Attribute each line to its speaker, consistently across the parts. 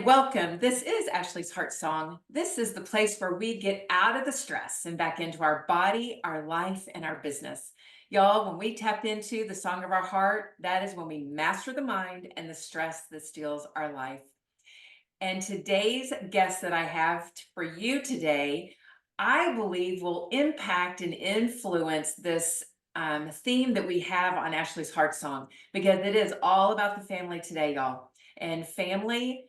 Speaker 1: welcome. This is Ashley's Heart Song. This is the place where we get out of the stress and back into our body, our life, and our business. Y'all, when we tap into the song of our heart, that is when we master the mind and the stress that steals our life. And today's guest that I have for you today, I believe will impact and influence this theme that we have on Ashley's Heart Song, because it is all about the family today, y'all. And family,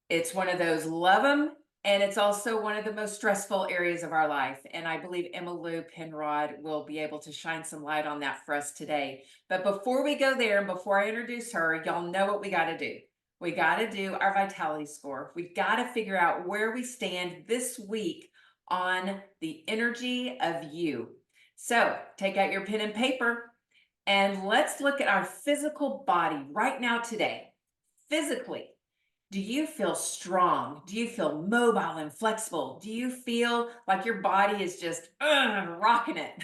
Speaker 1: it's one of those love them, and it's also one of the most stressful areas of our life. And I believe Emmalou Penrod will be able to shine some light on that for us today. But before we go there, and before I introduce her, y'all know what we got to do. We got to do our vitality score. We've got to figure out where we stand this week on the energy of you. So take out your pen and paper, and let's look at our physical body right now today. Physically, do you feel strong? Do you feel mobile and flexible? Do you feel like your body is just rocking it?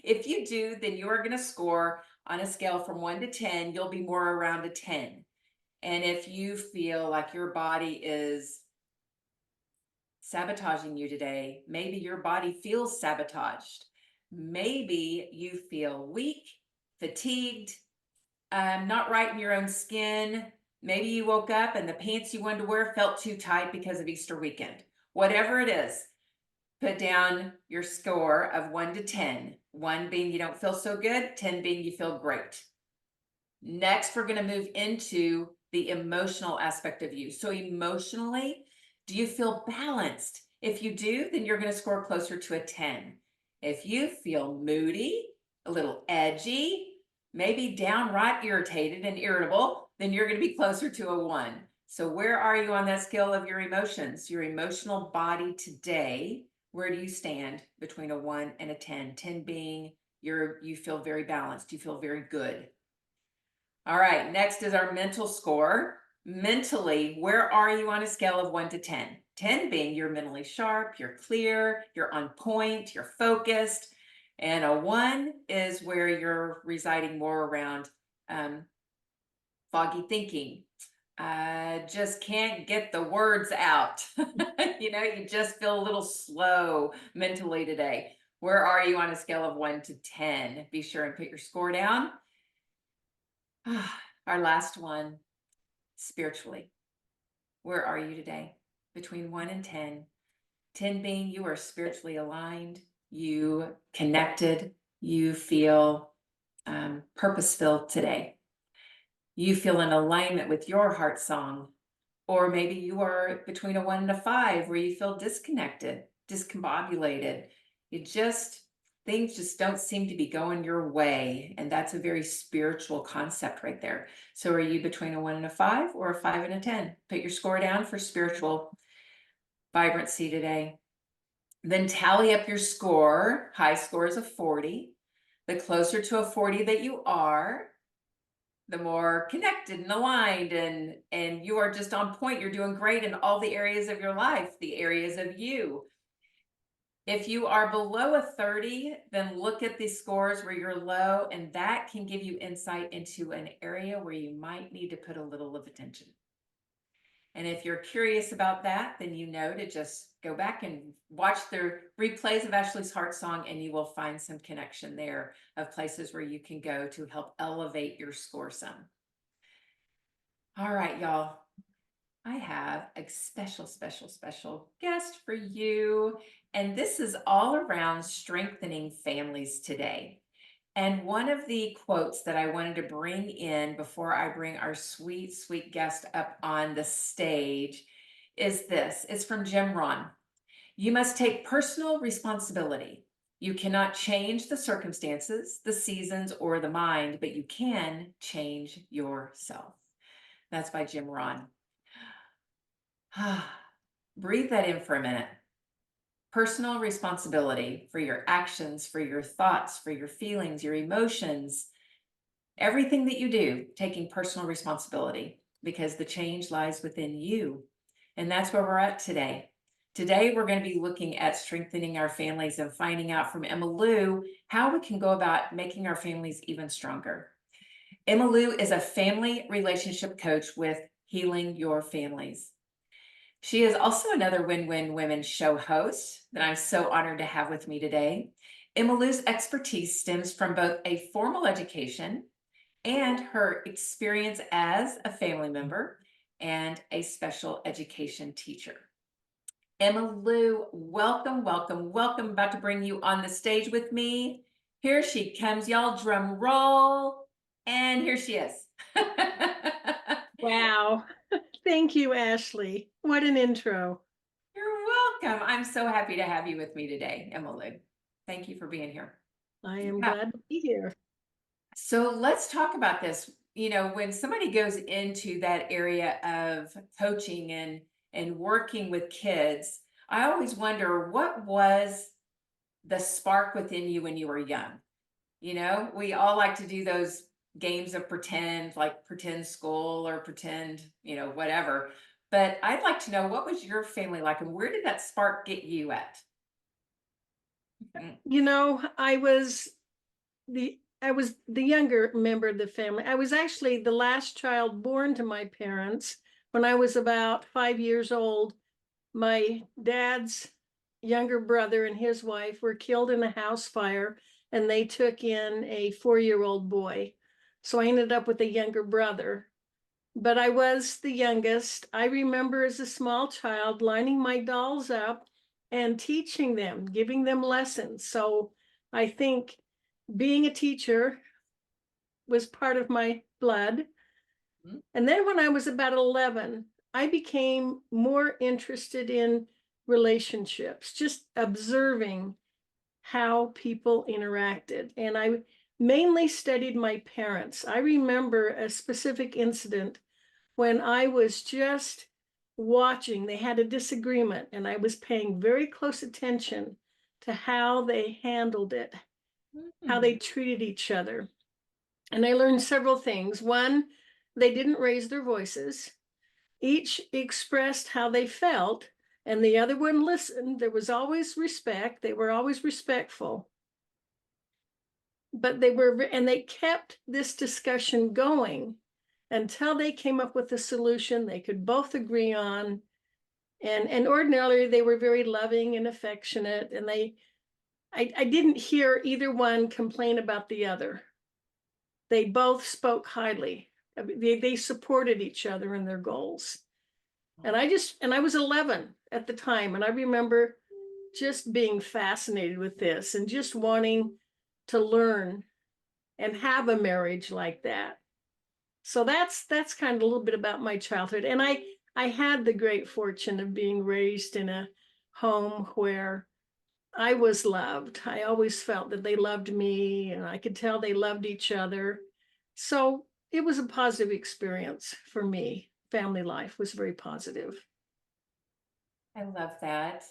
Speaker 1: If you do, then you are going to score on a scale from 1 to 10. You'll be more around a 10. And if you feel like your body is sabotaging you today, maybe your body feels sabotaged. Maybe you feel weak, fatigued, not right in your own skin. Maybe you woke up and the pants you wanted to wear felt too tight because of Easter weekend. Whatever it is, put down your score of 1 to 10. 1 being you don't feel so good, 10 being you feel great. Next, we're going to move into the emotional aspect of you. So emotionally, do you feel balanced? If you do, then you're going to score closer to a 10. If you feel moody, a little edgy, maybe downright irritated and irritable, then you're going to be closer to a 1. So where are you on that scale of your emotions? Your emotional body today, where do you stand between a 1 and a 10? 10 being you feel very balanced, you feel very good. All right, next is our mental score. Mentally, where are you on a scale of 1 to 10? 10 being you're mentally sharp, you're clear, you're on point, you're focused. And a 1 is where you're residing more around foggy thinking. Just can't get the words out. You just feel a little slow mentally today. Where are you on a scale of 1 to 10? Be sure and put your score down. Our last one, spiritually. Where are you today? Between 1 and 10. 10 being you are spiritually aligned, you connected, you feel purpose-filled today. You feel in alignment with your heart song. Or maybe you are between a 1 and a 5 where you feel disconnected, discombobulated. Things just don't seem to be going your way. And that's a very spiritual concept right there. So are you between a 1 and a 5 or a 5 and a 10? Put your score down for spiritual vibrancy today. Then tally up your score. High score is a 40. The closer to a 40 that you are, the more connected and aligned and you are just on point. You're doing great in all the areas of your life, the areas of you. If you are below a 30, then look at the scores where you're low, and that can give you insight into an area where you might need to put a little of attention. And if you're curious about that, then you know to just go back and watch the replays of Ashley's Heart Song, and you will find some connection there of places where you can go to help elevate your score some. All right, y'all. I have a special guest for you. And this is all around strengthening families today. And one of the quotes that I wanted to bring in before I bring our sweet, sweet guest up on the stage is this. It's from Jim Rohn. You must take personal responsibility. You cannot change the circumstances, the seasons, or the mind, but you can change yourself. That's by Jim Rohn. Breathe that in for a minute. Personal responsibility for your actions, for your thoughts, for your feelings, your emotions, everything that you do, taking personal responsibility, because the change lies within you. And that's where we're at today. Today, we're going to be looking at strengthening our families and finding out from Emmalou how we can go about making our families even stronger. Emmalou is a family relationship coach with healing your families. She is also another Win-Win Women show host that I'm so honored to have with me today. Emmalou's expertise stems from both a formal education and her experience as a family member and a special education teacher. Emmalou, welcome, welcome, welcome. About to bring you on the stage with me. Here she comes, y'all, drum roll. And here she is.
Speaker 2: Wow. Thank you, Ashley. What an intro.
Speaker 1: You're welcome. I'm so happy to have you with me today, Emmalou. Thank you for being here.
Speaker 2: I am
Speaker 1: Yeah.
Speaker 2: glad to be here.
Speaker 1: So let's talk about this. You know, when somebody goes into that area of coaching and working with kids, I always wonder what was the spark within you when you were young. You know, we all like to do those games of pretend, like pretend school or pretend, whatever. But I'd like to know, what was your family like and where did that spark get you at? Mhm.
Speaker 2: You know, I was the younger member of the family. I was actually the last child born to my parents. When I was about 5 years old, my dad's younger brother and his wife were killed in a house fire, and they took in a 4-year-old boy. So I ended up with a younger brother. But I was the youngest. I remember as a small child lining my dolls up and teaching them, giving them lessons. So I think being a teacher was part of my blood.
Speaker 1: Mhm.
Speaker 2: And then when I was about 11, I became more interested in relationships, just observing how people interacted. And I mainly studied my parents. I remember a specific incident when I was just watching. They had a disagreement, and I was paying very close attention to how they handled it, how they
Speaker 1: Mhm.
Speaker 2: treated each other. And I learned several things. One, they didn't raise their voices. Each expressed how they felt, and the other one listened. There was always respect. They were always respectful. But they kept this discussion going until they came up with a solution they could both agree on. And ordinarily they were very loving and affectionate, and I didn't hear either one complain about the other. They both spoke highly. I mean, they supported each other in their goals. And I was 11 at the time, and I remember just being fascinated with this and just wanting to learn and have a marriage like that. So that's kind of a little bit about my childhood. And I had the great fortune of being raised in a home where I was loved. I always felt that they loved me, and I could tell they loved each other. So it was a positive experience for me. Family life was very positive.
Speaker 1: I love that.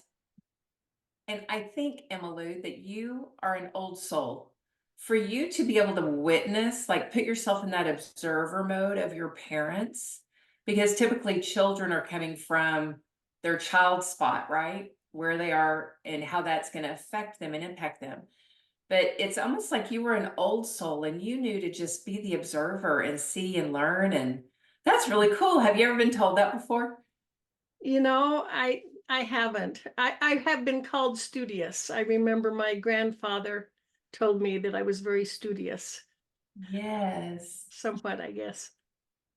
Speaker 1: And I think, Emmalou, that you are an old soul. For you to be able to witness, like put yourself in that observer mode of your parents, because typically children are coming from their child spot, right? Where they are and how that's going to affect them and impact them. But it's almost like you were an old soul and you knew to just be the observer and see and learn. And that's really cool. Have you ever been told that before?
Speaker 2: You know, I haven't. I have been called studious. I remember my grandfather told me that I was very studious,
Speaker 1: Yes.
Speaker 2: somewhat, I guess.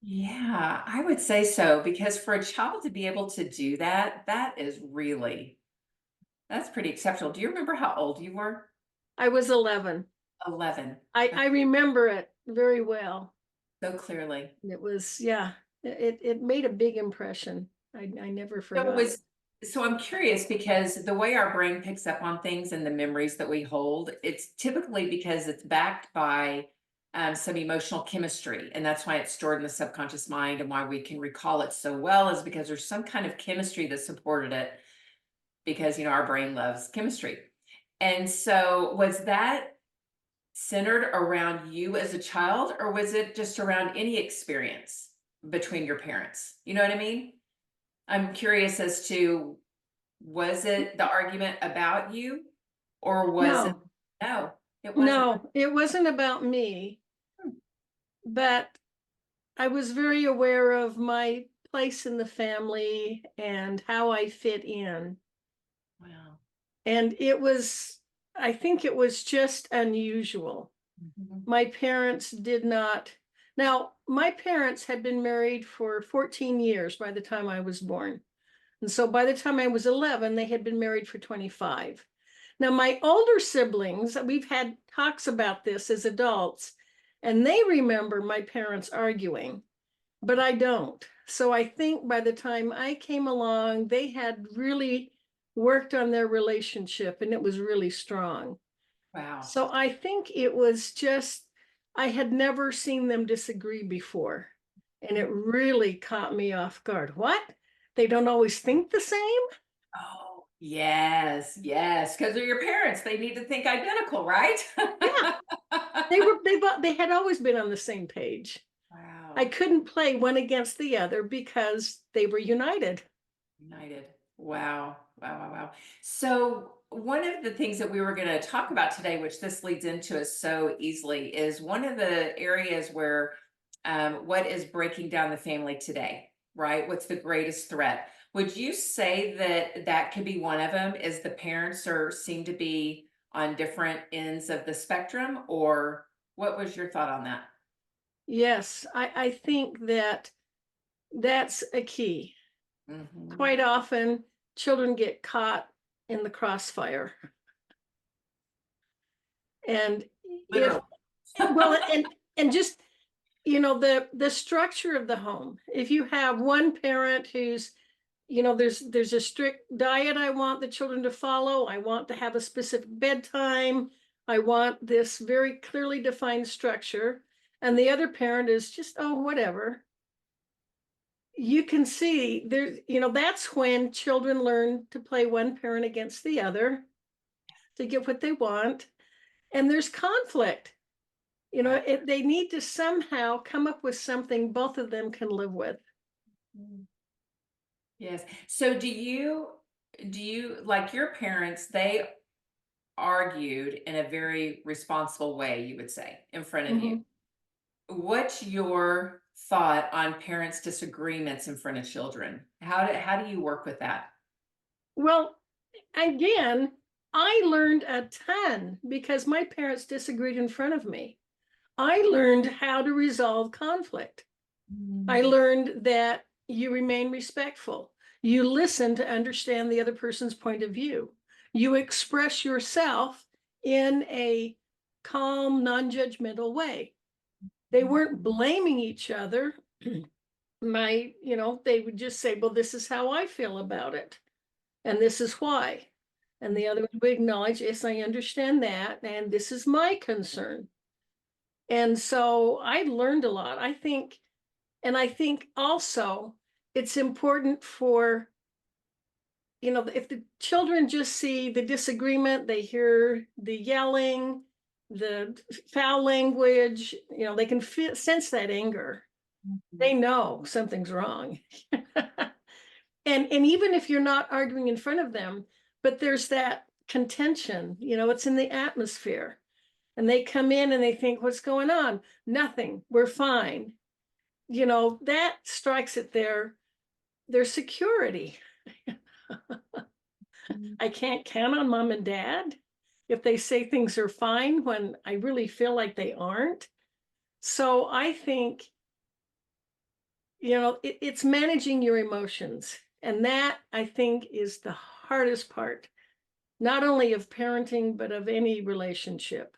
Speaker 1: Yeah, I would say so because for a child to be able to do that, that's pretty exceptional. Do you remember how old you were?
Speaker 2: I was 11.
Speaker 1: 11.
Speaker 2: I remember it very well.
Speaker 1: So clearly.
Speaker 2: It was, yeah, it made a big impression. I never
Speaker 1: So it
Speaker 2: forgot it.
Speaker 1: was so I'm curious because the way our brain picks up on things and the memories that we hold, it's typically because it's backed by some emotional chemistry. And that's why it's stored in the subconscious mind and why we can recall it so well is because there's some kind of chemistry that supported it because our brain loves chemistry. And so was that centered around you as a child, or was it just around any experience between your parents? You know what I mean? I'm curious as to, was it the argument about you, or was it
Speaker 2: No,
Speaker 1: no, it wasn't.
Speaker 2: no, it wasn't about me,
Speaker 1: Hmm.
Speaker 2: but I was very aware of my place in the family and how I fit in.
Speaker 1: Wow.
Speaker 2: And I think it was just unusual.
Speaker 1: Mhm.
Speaker 2: My parents did not. Now, my parents had been married for 14 years by the time I was born. And so by the time I was 11, they had been married for 25. Now, my older siblings, we've had talks about this as adults, and they remember my parents arguing, but I don't. So I think by the time I came along, they had really worked on their relationship and it was really strong.
Speaker 1: Wow.
Speaker 2: So I think it was just, I had never seen them disagree before. And it really caught me off guard. What? They don't always think the same?
Speaker 1: Oh, yes, yes, because they're your parents. They need to think identical, right?
Speaker 2: Yeah, they had always been on the same page. I
Speaker 1: Wow.
Speaker 2: couldn't play one against the other because they were united.
Speaker 1: United. Wow. Wow. Wow. Wow. So, one of the things that we were going to talk about today, which this leads into us so easily, is one of the areas where what is breaking down the family today, right? What's the greatest threat? Would you say that that could be one of them? Is the parents or seem to be on different ends of the spectrum, or what was your thought on that?
Speaker 2: Yes, I think that that's a key.
Speaker 1: Hmm.
Speaker 2: Quite often, children get caught in the crossfire. And if,
Speaker 1: Literally.
Speaker 2: well, and just, the structure of the home. If you have one parent who's, there's a strict diet I want the children to follow. I want to have a specific bedtime. I want this very clearly defined structure. And the other parent is just, oh, whatever. You can see there's, that's when children learn to play one parent against the other to get what they want. And there's conflict.
Speaker 1: Right.
Speaker 2: They need to somehow come up with something both of them can live with.
Speaker 1: Mm. Yes. So do you like your parents, they argued in a very responsible way, you would say, in front of you.
Speaker 2: Mhm.
Speaker 1: What's your thought on parents' disagreements in front of children? How do you work with that?
Speaker 2: Well, again, I learned a ton because my parents disagreed in front of me. I learned how to resolve conflict. I
Speaker 1: Mm.
Speaker 2: learned that you remain respectful. You listen to understand the other person's point of view. You express yourself in a calm, non-judgmental way. They weren't blaming each other. They would just say, well, this is how I feel about it. And this is why. And the other would acknowledge, yes, I understand that. And this is my concern. And so I learned a lot. I think also it's important for, if the children just see the disagreement, they hear the yelling, the foul language, they can sense that anger. They
Speaker 1: Mhm.
Speaker 2: know something's wrong. And even if you're not arguing in front of them, but there's that contention, it's in the atmosphere. And they come in and they think, what's going on? Nothing. We're fine. That strikes at their security. I can't count on mom and dad if they say things are fine when I really feel like they aren't. So I think, it's managing your emotions. And that I think is the hardest part, not only of parenting, but of any relationship.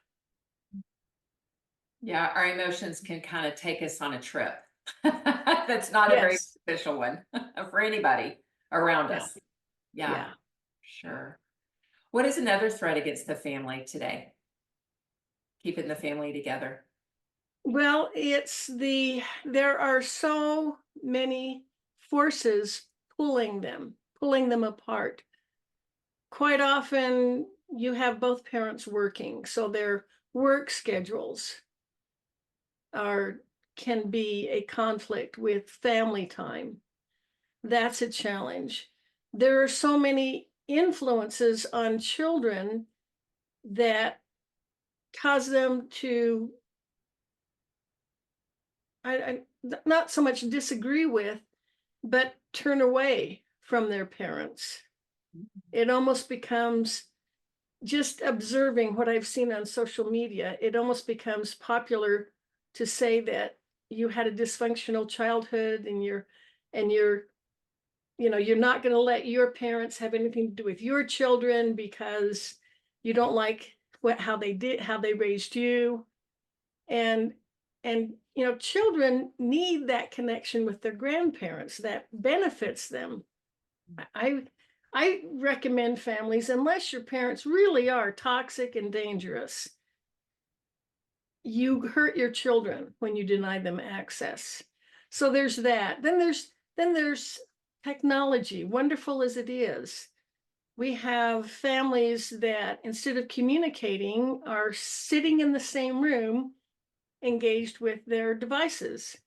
Speaker 1: Yeah, our emotions can kind of take us on a trip. That's not a very
Speaker 2: Yes.
Speaker 1: beneficial one for anybody around
Speaker 2: Yeah.
Speaker 1: us. Yeah,
Speaker 2: Yeah.
Speaker 1: sure. What is another threat against the family today? Keeping the family together.
Speaker 2: Well, there are so many forces pulling them apart. Quite often you have both parents working, so their work schedules are can be a conflict with family time. That's a challenge. There are so many influences on children that cause them to not so much disagree with, but turn away from their parents. It almost becomes, just observing what I've seen on social media, it almost becomes popular to say that you had a dysfunctional childhood and you're you're not going to let your parents have anything to do with your children because you don't like how they raised you. And children need that connection with their grandparents that benefits them. I I recommend families, unless your parents really are toxic and dangerous, you hurt your children when you deny them access. So there's that. Then there's technology, wonderful as it is. We have families that, instead of communicating, are sitting in the same room engaged with their devices.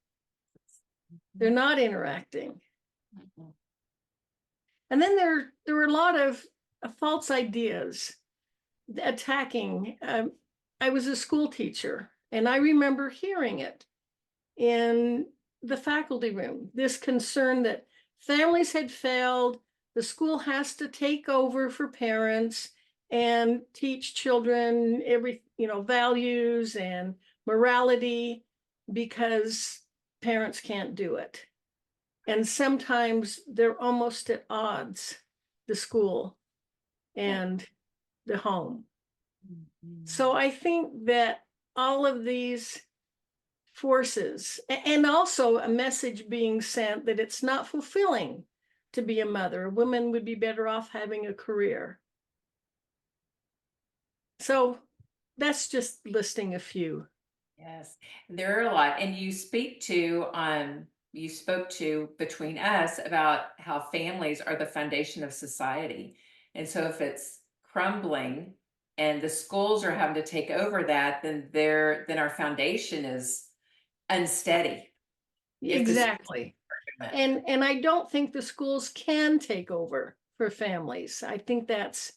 Speaker 2: They're not interacting.
Speaker 1: Mhm.
Speaker 2: And then there were a lot of false ideas attacking. I was a school teacher, and I remember hearing it in the faculty room, this concern that families had failed, the school has to take over for parents and teach children values and morality because parents can't do it. And sometimes they're almost at odds, the school and the home. So I think that all of these forces, and also a message being sent that it's not fulfilling to be a mother. A woman would be better off having a career. So that's just listing a few.
Speaker 1: Yes, there are a lot, and you spoke to between us about how families are the foundation of society. And so if it's crumbling and the schools are having to take over that, then our foundation is unsteady. If this
Speaker 2: Exactly. And I don't think the schools can take over for families. I think that's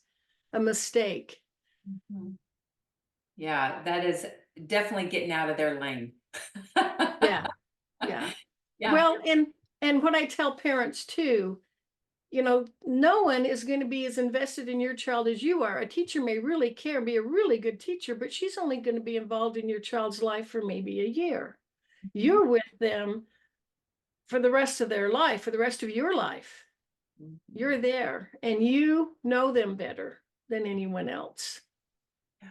Speaker 2: a mistake.
Speaker 1: Mhm. Yeah, that is definitely getting out of their lane.
Speaker 2: Yeah, yeah.
Speaker 1: Yeah.
Speaker 2: Well, and what I tell parents too, no one is going to be as invested in your child as you are. A teacher may really care, be a really good teacher, but she's only going to be involved in your child's life for maybe a year. You're with them for the rest of their life, for the rest of your life.
Speaker 1: Mhm.
Speaker 2: You're there and you know them better than anyone else.
Speaker 1: Yeah.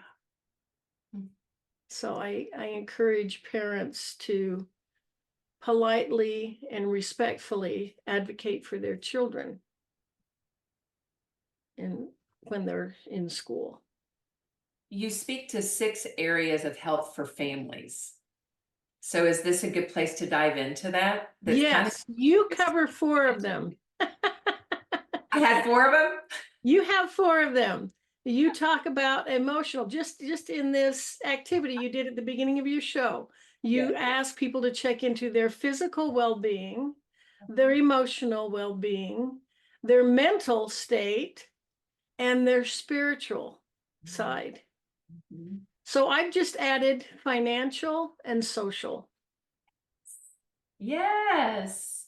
Speaker 1: Mm.
Speaker 2: So I encourage parents to politely and respectfully advocate for their children and when they're in school.
Speaker 1: You speak to 6 areas of health for families. So is this a good place to dive into that? That's kind of
Speaker 2: Yes, you cover 4 of them.
Speaker 1: I had 4 of them?
Speaker 2: You have 4 of them. You talk about emotional, just in this activity you did at the beginning of your show.
Speaker 1: Yeah.
Speaker 2: You ask people to check into their physical well-being, their emotional well-being, their mental state, and their spiritual side.
Speaker 1: Mhm.
Speaker 2: So I've just added financial and social.
Speaker 1: Yes.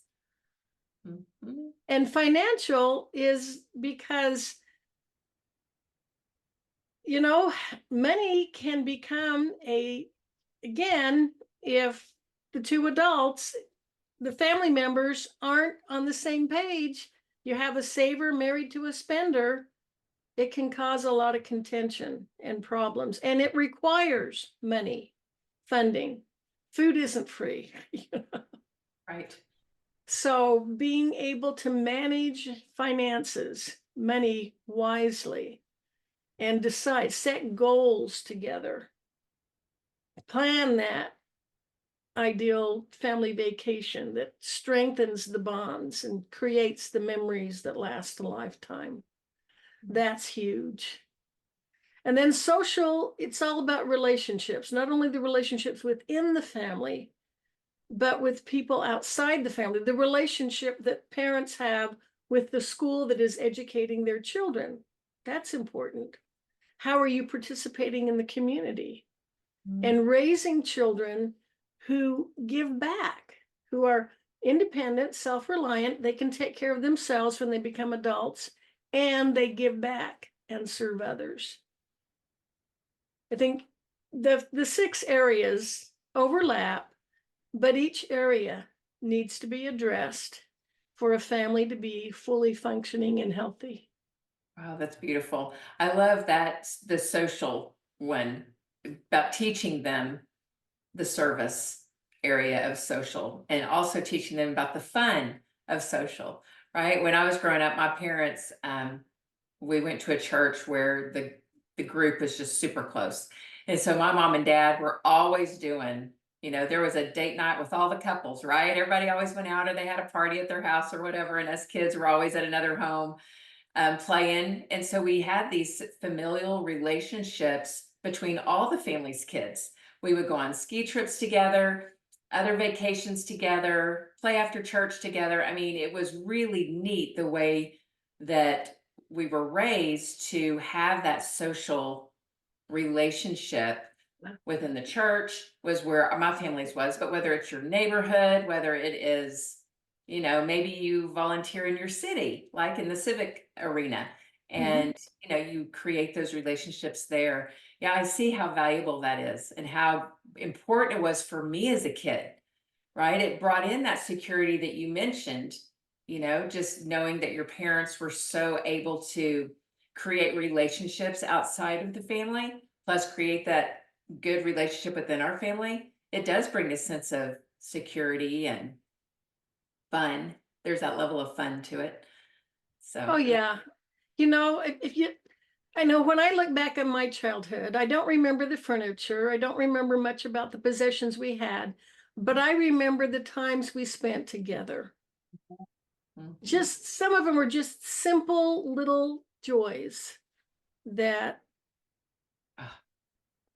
Speaker 1: Mhm.
Speaker 2: And financial is because, money can become again, if the 2 adults, the family members aren't on the same page, you have a saver married to a spender, it can cause a lot of contention and problems. And it requires money, funding. Food isn't free.
Speaker 1: Right.
Speaker 2: So being able to manage finances, money wisely, and set goals together, plan that ideal family vacation that strengthens the bonds and creates the memories that last a lifetime. That's huge. And then social, it's all about relationships, not only the relationships within the family, but with people outside the family, the relationship that parents have with the school that is educating their children. That's important. How are you participating in the community
Speaker 1: Mhm.
Speaker 2: and raising children who give back, who are independent, self-reliant. They can take care of themselves when they become adults, and they give back and serve others. I think the 6 areas overlap, but each area needs to be addressed for a family to be fully functioning and healthy.
Speaker 1: Wow, that's beautiful. I love that the social one about teaching them the service area of social and also teaching them about the fun of social, right? When I was growing up, my parents, we went to a church where the group was just super close. And so my mom and dad were always doing, there was a date night with all the couples, right? Everybody always went out or they had a party at their house or whatever. And us kids were always at another home playing. And so we had these familial relationships between all the family's kids. We would go on ski trips together, other vacations together, play after church together. I mean, it was really neat the way that we were raised to have that social relationship within the church was where my family's was, but whether it's your neighborhood, whether it is, maybe you volunteer in your city, like in the civic arena, and you create those relationships there. Yeah, I see how valuable that is and how important it was for me as a kid, right? It brought in that security that you mentioned, just knowing that your parents were so able to create relationships outside of the family, plus create that good relationship within our family. It does bring a sense of security and fun. There's that level of fun to it.
Speaker 2: Oh,
Speaker 1: So,
Speaker 2: yeah. If you, I know when I look back on my childhood, I don't remember the furniture. I don't remember much about the possessions we had, but I remember the times we spent together.
Speaker 1: mhm.
Speaker 2: Just some of them were just simple little joys that
Speaker 1: Ah,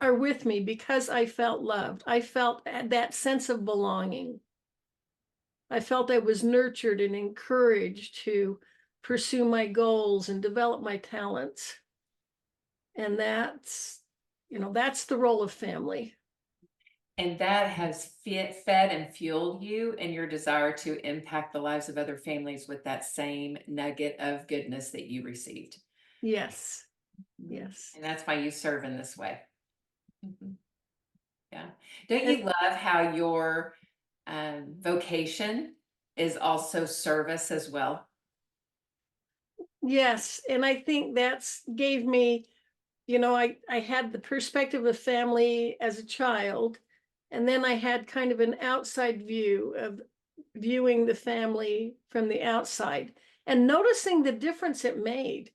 Speaker 2: are with me because I felt loved. I felt that sense of belonging. I felt I was nurtured and encouraged to pursue my goals and develop my talents. And that's the role of family.
Speaker 1: and that has fed and fueled you and your desire to impact the lives of other families with that same nugget of goodness that you received.
Speaker 2: Yes,
Speaker 1: Mhm.
Speaker 2: yes.
Speaker 1: And that's why you serve in this way. Mhm. Yeah. Don't
Speaker 2: And
Speaker 1: you love how your vocation is also service as well?
Speaker 2: yes, and I think that's gave me, I had the perspective of family as a child, and then I had kind of an outside view of viewing the family from the outside and noticing the difference it made.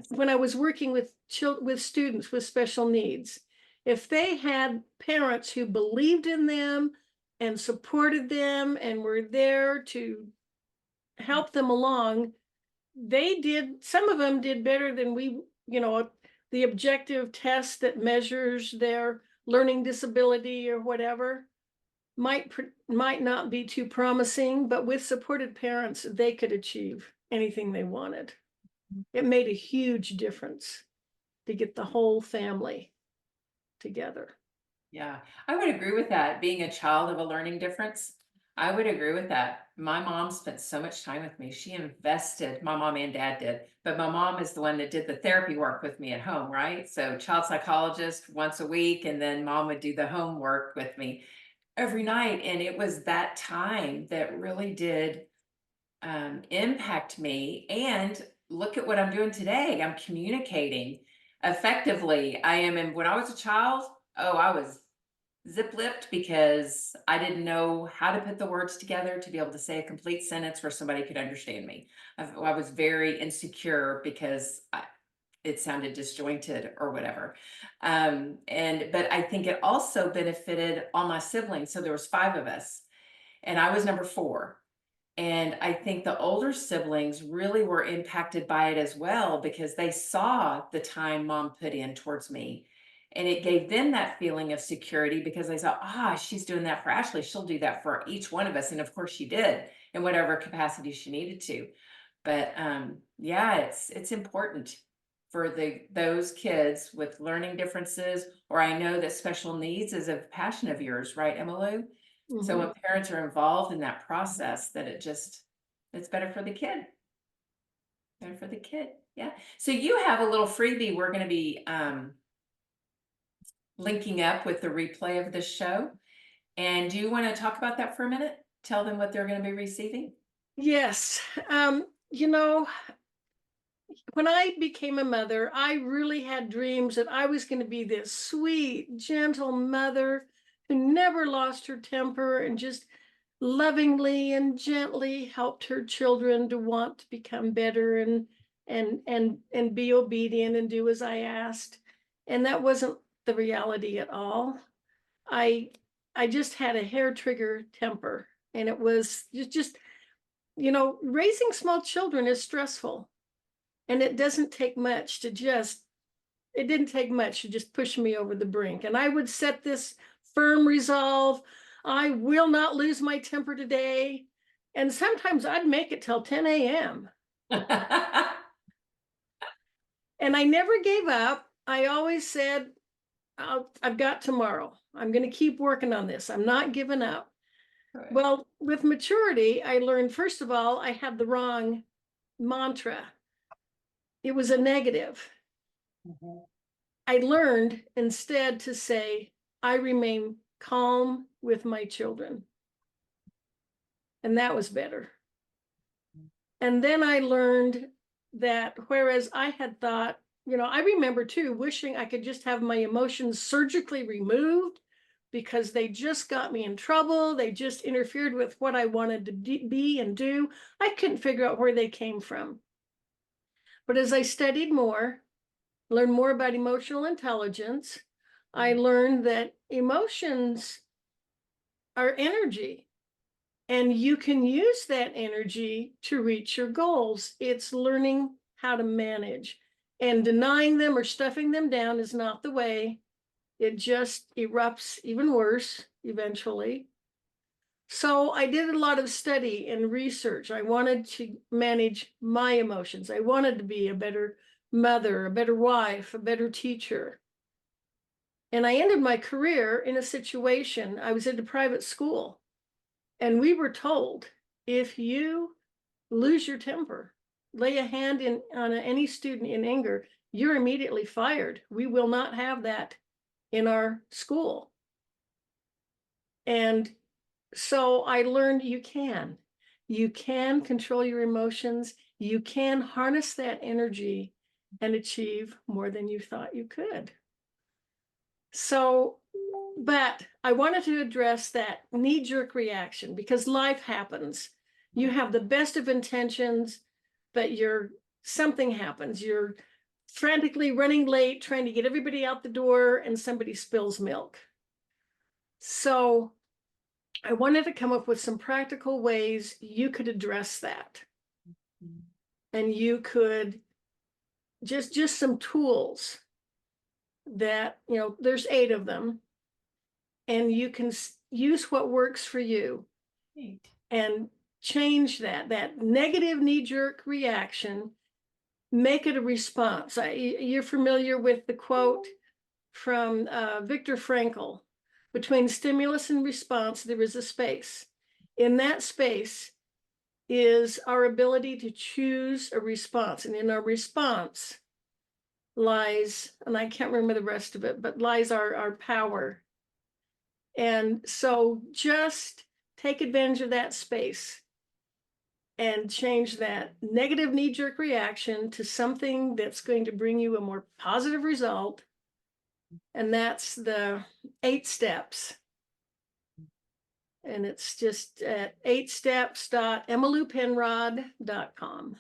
Speaker 2: When I was working with with students with special needs, if they had parents who believed in them and supported them and were there to help them along, some of them did better than the objective test that measures their learning disability or whatever might not be too promising, but with supported parents, they could achieve anything they wanted. It made a huge difference to get the whole family together.
Speaker 1: Yeah, I would agree with that. Being a child of a learning difference, I would agree with that. My mom spent so much time with me. She invested, my mom and dad did, but my mom is the one that did the therapy work with me at home, right? So, child psychologist once a week, and then mom would do the homework with me every night. And it was that time that really did impact me. And look at what I'm doing today. I'm communicating effectively. When I was a child, oh, I was zip lipped because I didn't know how to put the words together to be able to say a complete sentence where somebody could understand me. I was very insecure because it sounded disjointed or whatever. But I think it also benefited all my siblings. So there was 5 of us, and I was number 4. And I think the older siblings really were impacted by it as well because they saw the time mom put in towards me. And it gave them that feeling of security because they saw, she's doing that for Ashley. She'll do that for each one of us. And of course she did in whatever capacity she needed to. But yeah, it's important for those kids with learning differences, or I know that special needs is a passion of yours, right, Emmalou? So
Speaker 2: Mhm.
Speaker 1: when parents are involved in that process, that it's better for the kid. Better for the kid. Yeah. So you have a little freebie we're going to be linking up with the replay of this show. And do you want to talk about that for a minute? Tell them what they're going to be receiving.
Speaker 2: Yes. You know, when I became a mother, I really had dreams that I was going to be this sweet, gentle mother who never lost her temper and just lovingly and gently helped her children to want to become better and be obedient and do as I asked. And that wasn't the reality at all. I I just had a hair trigger temper, and it was just raising small children is stressful, and it didn't take much to just push me over the brink. And I would set this firm resolve, I will not lose my temper today. And sometimes I'd make it till 10 a.m. And I never gave up. I always said, I've got tomorrow. I'm going to keep working on this. I'm not giving up.
Speaker 1: Right.
Speaker 2: Well, with maturity, I learned, first of all, I had the wrong mantra. It was a negative.
Speaker 1: Mhm.
Speaker 2: I learned instead to say, I remain calm with my children. And that was better. And then I learned that whereas I had thought, I remember too, wishing I could just have my emotions surgically removed because they just got me in trouble. They just interfered with what I wanted to be and do. I couldn't figure out where they came from. But as I studied more, learned more about emotional intelligence, I learned that emotions are energy. And you can use that energy to reach your goals. It's learning how to manage. And denying them or stuffing them down is not the way. It just erupts even worse eventually. So I did a lot of study and research. I wanted to manage my emotions. I wanted to be a better mother, a better wife, a better teacher. And I ended my career in a situation, I was at a private school, and we were told, if you lose your temper, lay a hand on any student in anger, you're immediately fired. We will not have that in our school. And so I learned you can control your emotions. You can harness that energy and achieve more than you thought you could. So, but I wanted to address that knee-jerk reaction because life happens. You have the best of intentions, but something happens. You're frantically running late, trying to get everybody out the door, and somebody spills milk. So I wanted to come up with some practical ways you could address that. And you could just some tools that, there's 8 of them, and you can use what works for you and change that negative knee-jerk reaction, make it a response. You're familiar with the quote from Viktor Frankl: between stimulus and response, there is a space. In that space is our ability to choose a response. And in our response lies, and I can't remember the rest of it, but lies our power. And so just take advantage of that space and change that negative knee-jerk reaction to something that's going to bring you a more positive result. And that's the 8 steps. And it's just at 8steps.emmaloupenrod.com.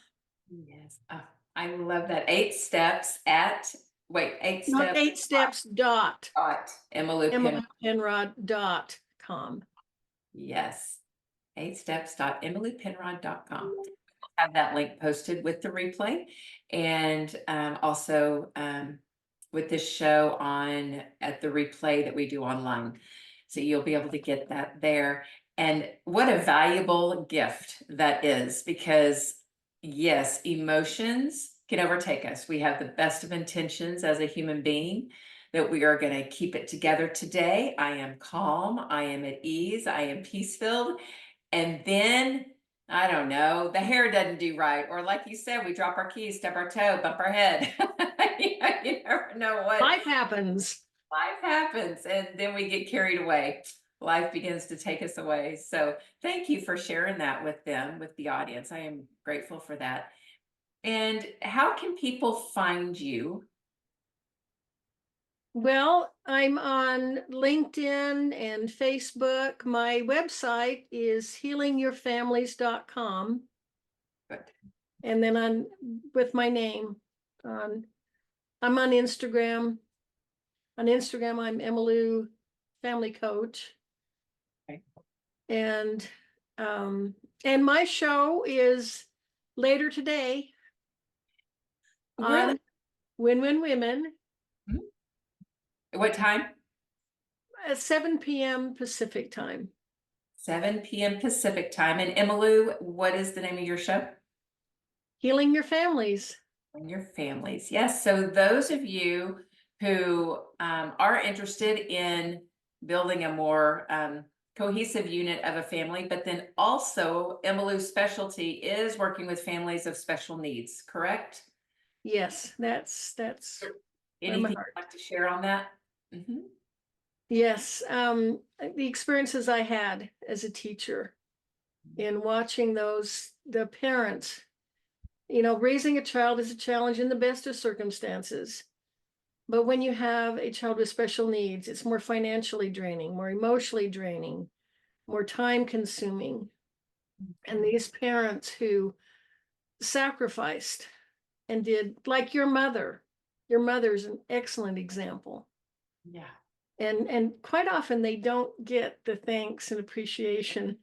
Speaker 1: Yes. I love that. 8 steps at, wait, 8
Speaker 2: Not
Speaker 1: steps
Speaker 2: 8 steps dot
Speaker 1: dot Emmalou Penrod.
Speaker 2: emmaloupenrod.com.
Speaker 1: Yes. 8steps.emilypenrod.com. Have that link posted with the replay, and also with this show on at the replay that we do online. So you'll be able to get that there. And what a valuable gift that is, because yes, emotions can overtake us. We have the best of intentions as a human being, that we are going to keep it together today. I am calm, I am at ease, I am peace-filled. And then, I don't know, the hair doesn't do right. Or like you said, we drop our keys, stub our toe, bump our head. You never know what
Speaker 2: Life happens.
Speaker 1: life happens, and then we get carried away. Life begins to take us away. So thank you for sharing that with them, with the audience. I am grateful for that. And how can people find you?
Speaker 2: Well, I'm on LinkedIn and Facebook. My website is healingyourfamilies.com.
Speaker 1: Good.
Speaker 2: And then with my name I'm on Instagram. On Instagram, I'm Emmalou Family Coach.
Speaker 1: Okay.
Speaker 2: And my show is later today
Speaker 1: Really?
Speaker 2: on Win-Win Women
Speaker 1: What time?
Speaker 2: at 7 p.m. Pacific time.
Speaker 1: 7 p.m. Pacific time. And Emmalou, what is the name of your show?
Speaker 2: Healing Your Families.
Speaker 1: And your families. Yes. So those of you who are interested in building a more cohesive unit of a family, but then also Emmallou specialty is working with families of special needs, correct?
Speaker 2: Yes, that's where my
Speaker 1: Anything
Speaker 2: heart.
Speaker 1: you'd like to share on that? Mm-hmm.
Speaker 2: Yes, the experiences I had as a teacher in watching the parents, raising a child is a challenge in the best of circumstances. But when you have a child with special needs, it's more financially draining, more emotionally draining, more time consuming. And these parents who sacrificed and did, like your mother's an excellent example.
Speaker 1: Yeah.
Speaker 2: And quite often they don't get the thanks and appreciation.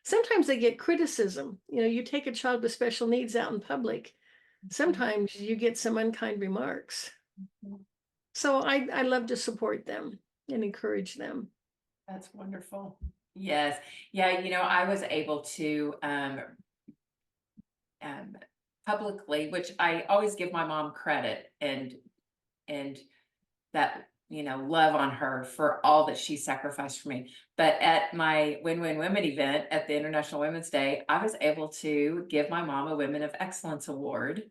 Speaker 2: Sometimes they get criticism. You take a child with special needs out in public, sometimes you get some unkind remarks. So I love to support them and encourage them.
Speaker 1: That's wonderful. Yes. Yeah. I was able to publicly, which I always give my mom credit and that love on her for all that she sacrificed for me. But at my Win-Win Women event at the International Women's Day, I was able to give my mom a Women of Excellence Award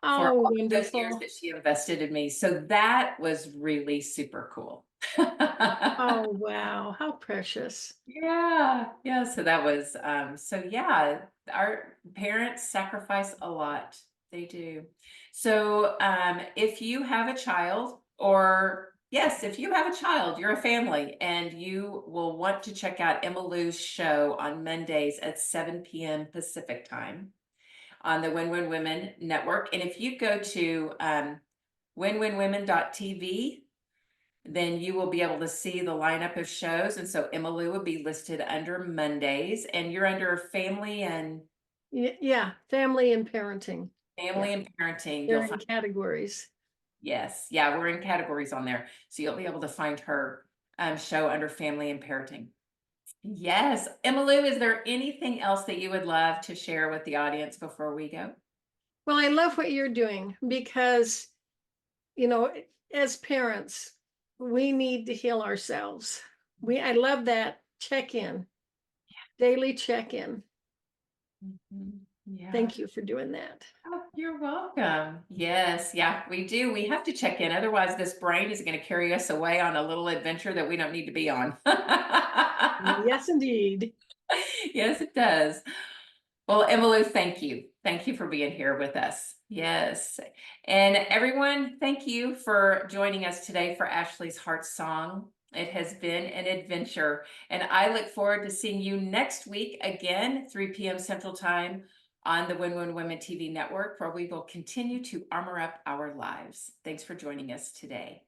Speaker 1: for
Speaker 2: Oh,
Speaker 1: all those years
Speaker 2: wonderful.
Speaker 1: that she invested in me. So that was really super cool.
Speaker 2: Oh, wow. How precious.
Speaker 1: Yeah. So that was so yeah, our parents sacrifice a lot. They do. So if you have a child, or yes, if you have a child, you're a family, and you will want to check out Emmalou's show on Mondays at 7 p.m. Pacific time on the Win-Win Women Network. And if you go to winwinwomen.tv, then you will be able to see the lineup of shows. And so Emmalou will be listed under Mondays, and you're under family and
Speaker 2: Yeah, family and parenting.
Speaker 1: family and parenting.
Speaker 2: They're
Speaker 1: You'll
Speaker 2: in
Speaker 1: find,
Speaker 2: categories.
Speaker 1: yes, yeah, we're in categories on there. So you'll be able to find her show under family and parenting. Yes. Emmalou, is there anything else that you would love to share with the audience before we go?
Speaker 2: Well, I love what you're doing because, as parents, we need to heal ourselves. I love that check-in, daily check-in.
Speaker 1: Yeah.
Speaker 2: Thank you for doing that.
Speaker 1: Oh, you're welcome. Yes, yeah, we do. We have to check in. Otherwise, this brain is going to carry us away on a little adventure that we don't need to be on.
Speaker 2: Yes, indeed.
Speaker 1: Yes, it does. Well, Emmalou, thank you. Thank you for being here with us. Yes. And everyone, thank you for joining us today for Ashley's Heart Song. It has been an adventure, and I look forward to seeing you next week again, 3 p.m. Central Time on the Win-Win Women TV network, where we will continue to armor up our lives. Thanks for joining us today.